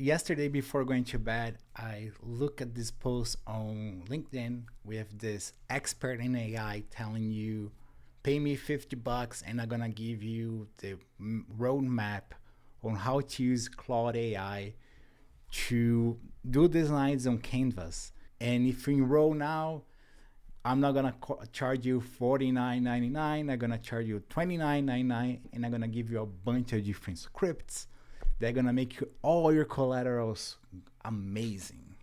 yesterday before going to bed, I look at this post on LinkedIn with this expert in AI telling you, pay me $50 and I'm gonna give you the roadmap on how to use Claude AI to do designs on Canvas. And if you enroll now, I'm not gonna charge you $49.99. I'm gonna charge you $29.99, and I'm gonna give you a bunch of different scripts. They're gonna make all your collaterals amazing.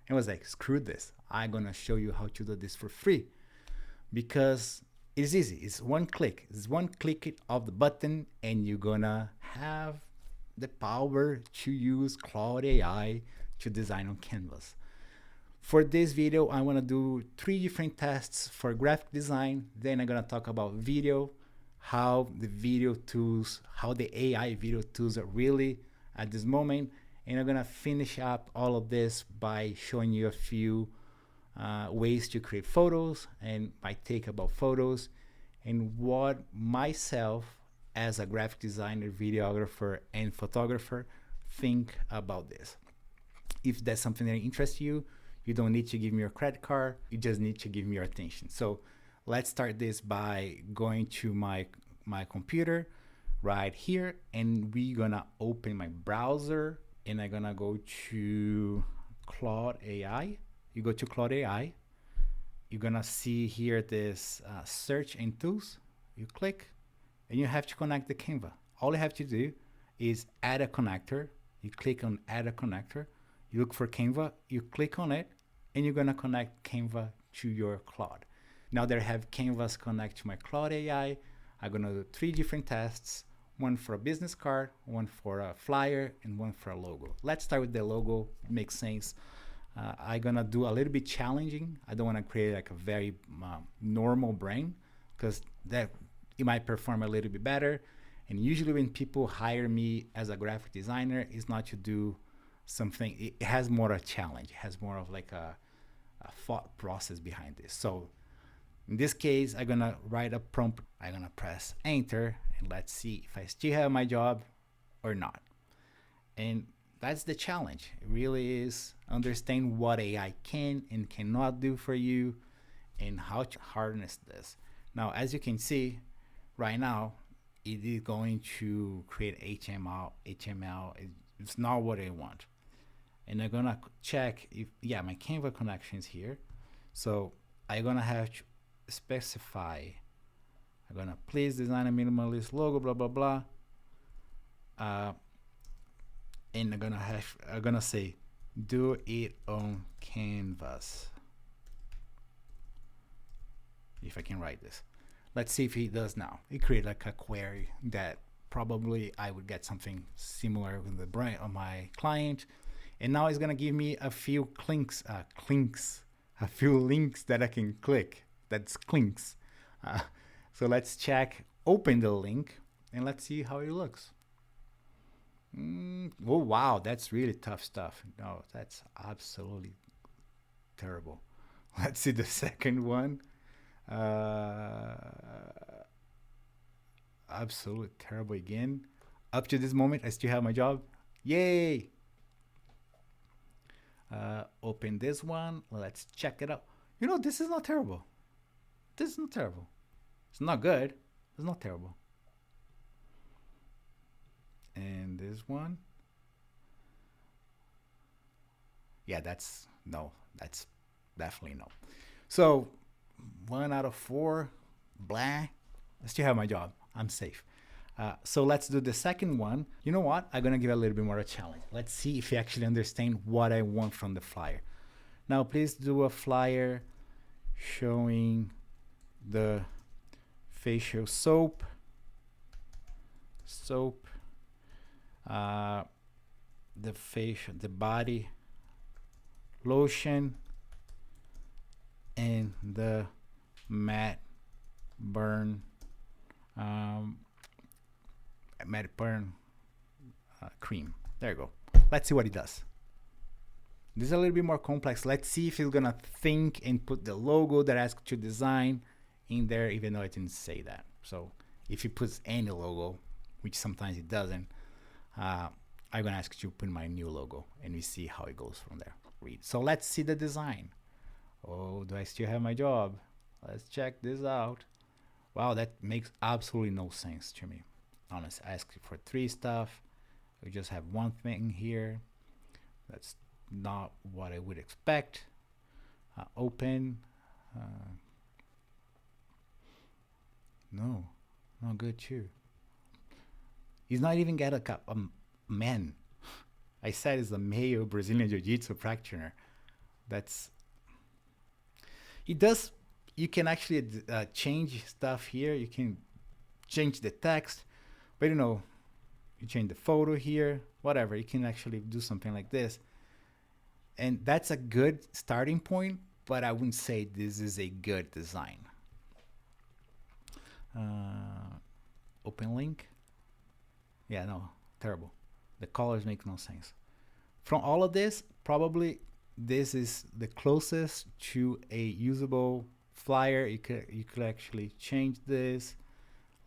I was like, screw this. I'm gonna show you how to do this for free because it's easy. It's one click. It's one click of the button, and you're gonna have the power to use Claude AI to design on Canvas. For this video, I want to do 3 different tests for graphic design. Then I'm going to talk about video, how the AI video tools are really at this moment. And I'm going to finish up all of this by showing you a few ways to create photos and my take about photos and what myself as a graphic designer, videographer, and photographer think about this. If that's something that interests you, you don't need to give me your credit card. You just need to give me your attention. So let's start this by going to my computer right here, and we're gonna open my browser, and I'm gonna go to Claude AI. You go to Claude AI. You're gonna see here this search and tools. You click, and you have to connect the Canva. All you have to do is add a connector. You click on add a connector. You look for Canva, you click on it, and you're gonna connect Canva to your Claude. Now that I have Canvas connect to my Claude AI, I'm gonna do 3 different tests, one for a business card, one for a flyer, and one for a logo. Let's start with the logo, it makes sense. I'm gonna do a little bit challenging. I don't wanna create like a very normal brand, because that it might perform a little bit better. And usually when people hire me as a graphic designer, it's not to do something, it has more a challenge. It has more of like a thought process behind this. So in this case, I'm gonna write a prompt. I'm gonna press enter, and let's see if I still have my job or not. And that's the challenge. It really is understand what AI can and cannot do for you and how to harness this. Now, as you can see right now, it is going to create HTML. It's not what I want. And I'm gonna check if, yeah, my Canva connection is here. So I'm gonna have to specify, I'm gonna please design a minimalist logo, blah, blah, blah. And I'm gonna say, do it on Canvas. If I can write this. Let's see if he does now. He created like a query that probably I would get something similar with the brand on my client. And now it's gonna give me a few a few links that I can click. That's clinks. So let's check, open the link, and let's see how it looks. Oh, wow, that's really tough stuff. No, that's absolutely terrible. Let's see the second one. Absolutely terrible again. Up to this moment, I still have my job. Yay! Open this one. Let's check it out. You know, this is not terrible. This is not terrible. It's not good. It's not terrible. And this one. Yeah, that's definitely no. So 1 out of 4, blah. I still have my job. I'm safe. So let's do the second one. You know what? I'm gonna give a little bit more a challenge. Let's see if you actually understand what I want from the flyer. Now, please do a flyer showing the facial soap, the body lotion, and the matte burn cream. There you go. Let's see what it does. This is a little bit more complex. Let's see if it's gonna think and put the logo that I asked to design in there, even though I didn't say that. So if it puts any logo, which sometimes it doesn't, I'm gonna ask you to put my new logo, and we see how it goes from there. Read. So let's see the design. Oh, do I still have my job? Let's check this out. Wow, that makes absolutely no sense to me. Honestly, I asked for 3 stuff. We just have 1 thing here. That's not what I would expect. Open. No, not good too. He's not even got a man. I said it's a male Brazilian Jiu-Jitsu practitioner. That's. It does. You can actually change stuff here. You can change the text, but you change the photo here, whatever. You can actually do something like this. And that's a good starting point, but I wouldn't say this is a good design. Open link. Yeah, no, terrible. The colors make no sense. From all of this, probably this is the closest to a usable flyer. You could actually change this.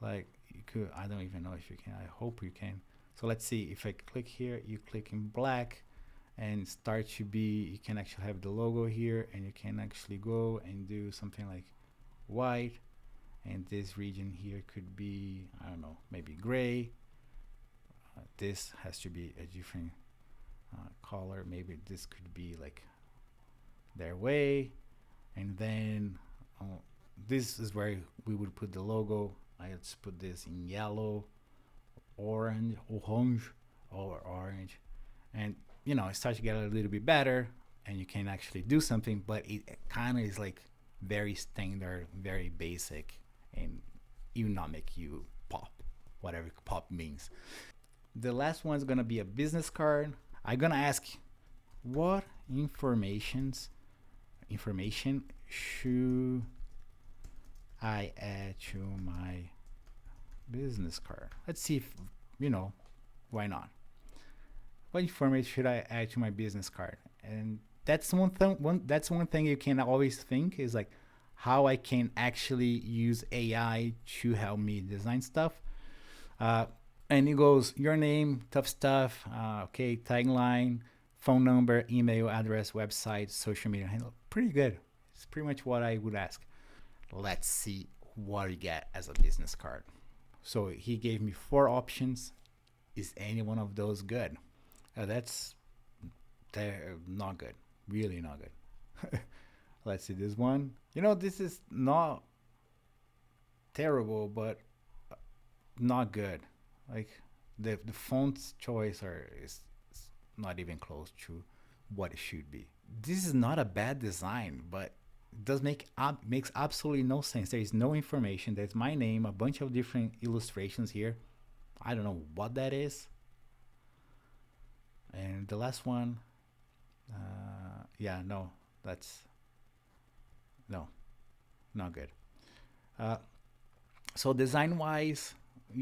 Like you could, I don't even know if you can. I hope you can. So let's see. If I click here, you click in black, and start to be. You can actually have the logo here, and you can actually go and do something like white, and this region here could be, I don't know, maybe gray. This has to be a different color. Maybe this could be like their way, and then this is where we would put the logo. I just put this in yellow, orange, or orange, and it starts to get a little bit better, and you can actually do something, but it kind of is like very standard, very basic, and even not make you pop, whatever pop means. The last one is gonna be a business card. I'm gonna ask, what information should I add to my business card? Let's see if, why not? What information should I add to my business card? And that's one thing you can always think is like how I can actually use AI to help me design stuff. And it goes your name, tough stuff, okay, tagline, phone number, email address, website, social media handle. Pretty good. It's pretty much what I would ask. Let's see what you get as a business card. So he gave me 4 options. Is any one of those good? They're not good. Really not good. Let's see this one. This is not terrible, but not good. Like the font's choice is not even close to what it should be. This is not a bad design, but it does makes absolutely no sense. There is no information. There's my name, a bunch of different illustrations here. I don't know what that is. And the last one, not good. So design-wise,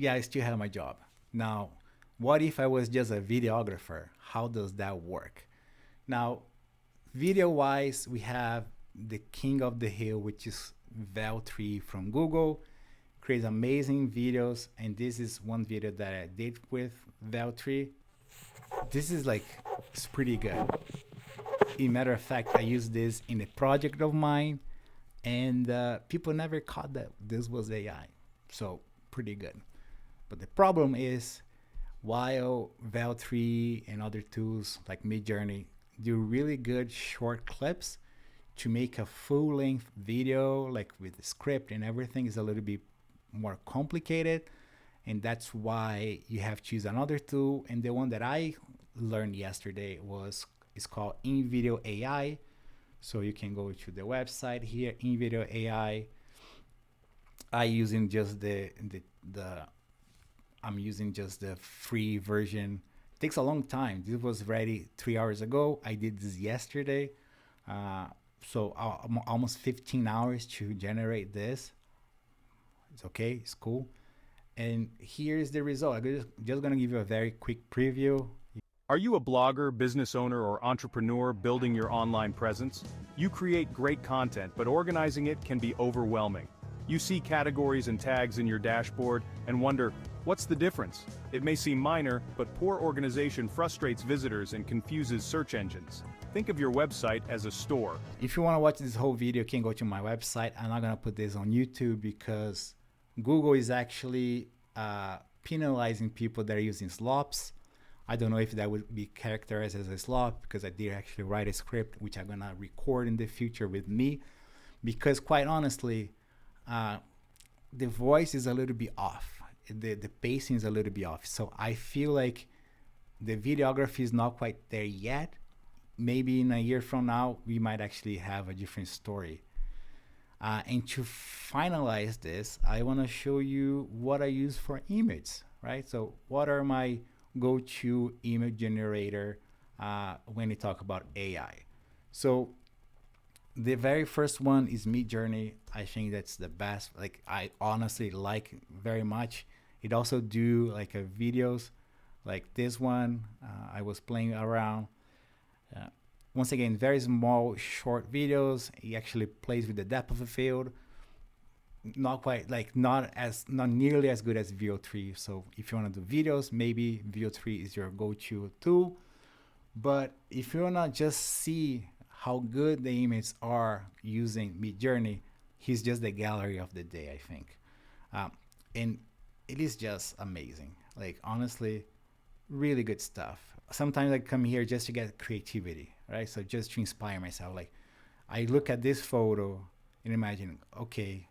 I still have my job. Now, what if I was just a videographer? How does that work? Now, video-wise, we have the king of the hill, which is Val3 from Google. Creates amazing videos, and this is one video that I did with Val3. This is it's pretty good. In matter of fact, I used this in a project of mine, and people never caught that this was AI. So pretty good. But the problem is, while Val3 and other tools like Midjourney do really good short clips, to make a full-length video, like with the script and everything, is a little bit more complicated. And that's why you have to use another tool. And the one that I learned yesterday is called InVideo AI. So you can go to the website here, InVideo AI. I'm using just the free version. It takes a long time. This was ready 3 hours ago. I did this yesterday. So almost 15 hours to generate this. It's okay, it's cool. And here's the result. I'm just gonna give you a very quick preview. Are you a blogger, business owner, or entrepreneur building your online presence? You create great content, but organizing it can be overwhelming. You see categories and tags in your dashboard and wonder, What's the difference? It may seem minor, but poor organization frustrates visitors and confuses search engines. Think of your website as a store. If you want to watch this whole video, you can go to my website. I'm not going to put this on YouTube because Google is actually penalizing people that are using slops. I don't know if that would be characterized as a slop because I did actually write a script which I'm going to record in the future with me, because quite honestly, the voice is a little bit off. The pacing is a little bit off. So I feel like the videography is not quite there yet. Maybe in a year from now, we might actually have a different story. And to finalize this, I want to show you what I use for images, right? So what are my go-to image generator when we talk about AI? So the very first one is Midjourney. I think that's the best. Like, I honestly like very much. It also do like videos like this one. I was playing around. Once again, very small, short videos. It actually plays with the depth of the field. Not quite like not nearly as good as VO3. So if you want to do videos, maybe VO3 is your go-to tool. But if you want to just see how good the images are using Midjourney, he's just the gallery of the day, I think. And it is just amazing. Like, honestly, really good stuff. Sometimes I come here just to get creativity, right? So just to inspire myself. Like, I look at this photo and imagine, okay,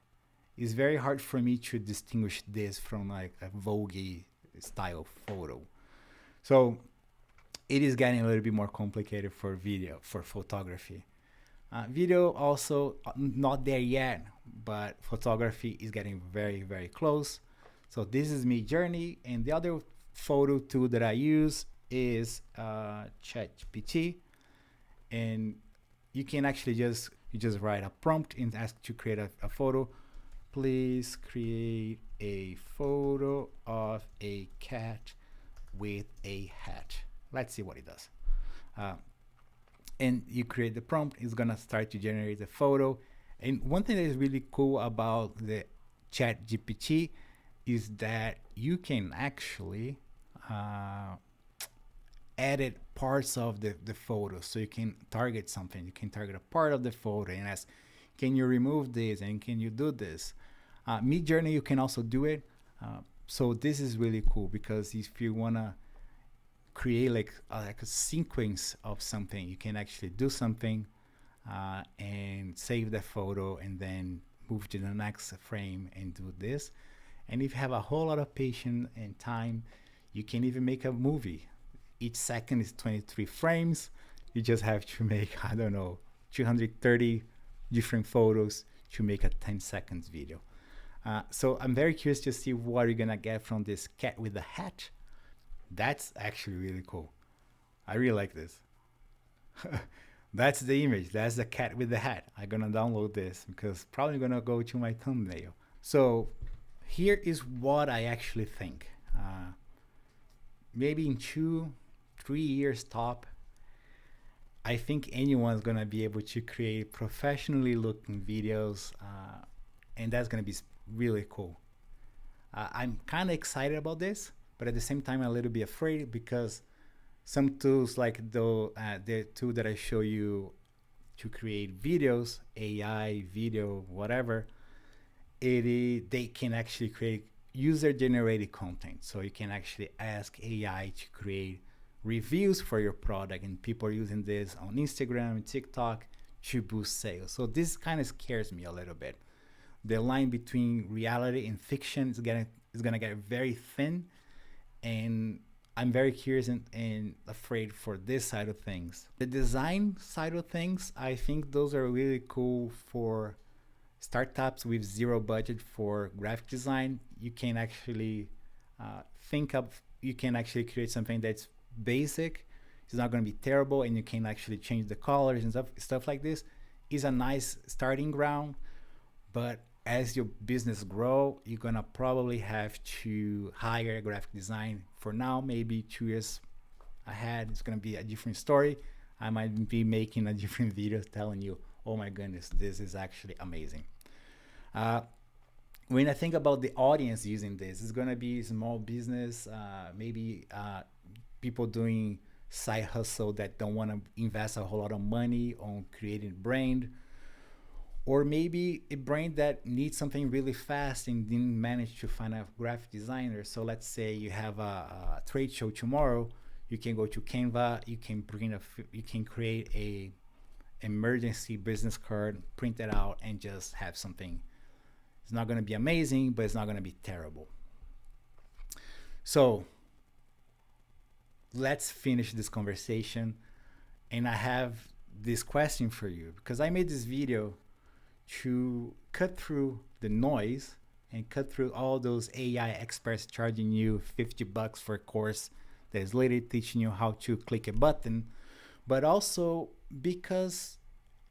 it's very hard for me to distinguish this from like a Vogue style photo. So it is getting a little bit more complicated for video, for photography. Video also not there yet, but photography is getting very, very close. So this is Midjourney, and the other photo tool that I use is ChatGPT, and you can actually just write a prompt and ask to create a photo. Please create a photo of a cat with a hat. Let's see what it does. And you create the prompt, it's gonna start to generate the photo. And one thing that is really cool about the ChatGPT is that you can actually edit parts of the photo. So you can target something. You can target a part of the photo and ask, can you remove this and can you do this? Midjourney, you can also do it. So this is really cool because if you wanna create like a sequence of something, you can actually do something and save the photo and then move to the next frame and do this. And if you have a whole lot of patience and time, you can even make a movie. Each second is 23 frames. You just have to make, I don't know, 230 different photos to make a 10 seconds video. So I'm very curious to see what you're gonna get from this cat with a hat. That's actually really cool. I really like this. That's the image. That's the cat with the hat. I'm gonna download this because probably gonna go to my thumbnail. So here is what I actually think. Maybe in 2-3 years top, I think anyone's gonna be able to create professionally looking videos, and that's gonna be really cool. I'm kind of excited about this, but at the same time, I'm a little bit afraid because some tools like the tool that I show you to create videos, AI, video, whatever, they can actually create user-generated content. So you can actually ask AI to create reviews for your product, and people are using this on Instagram, TikTok to boost sales. So this kind of scares me a little bit. The line between reality and fiction is gonna get very thin, and I'm very curious and afraid for this side of things. The design side of things, I think those are really cool for startups with zero budget for graphic design. You can actually you can actually create something that's basic. It's not going to be terrible, and you can actually change the colors and stuff like this. Is a nice starting ground, but as your business grow, you're gonna probably have to hire a graphic design. For now, maybe 2 years ahead, it's gonna be a different story. I might be making a different video telling you, oh my goodness, this is actually amazing. when I think about the audience using this, it's gonna be small business, maybe people doing side hustle that don't want to invest a whole lot of money on creating brand, or maybe a brand that needs something really fast and didn't manage to find a graphic designer. So let's say you have a trade show tomorrow, you can go to Canva, you can create a emergency business card, print it out, and just have something. It's not going to be amazing, but it's not going to be terrible. So let's finish this conversation. And I have this question for you, because I made this video to cut through the noise and cut through all those AI experts charging you $50 for a course that is literally teaching you how to click a button, but also because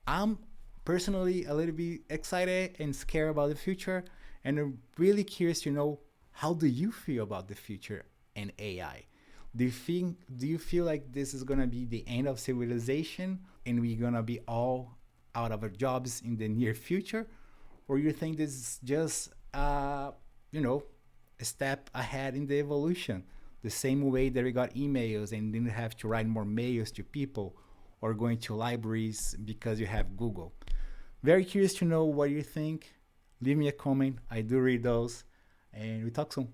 I'm personally a little bit excited and scared about the future, and I'm really curious to know, how do you feel about the future and AI? Do you feel like this is gonna be the end of civilization and we're gonna be all out of our jobs in the near future, or you think this is just a step ahead in the evolution, the same way that we got emails and didn't have to write more mails to people or going to libraries because you have Google? Very curious to know what you think. Leave me a comment. I do read those, and we talk soon.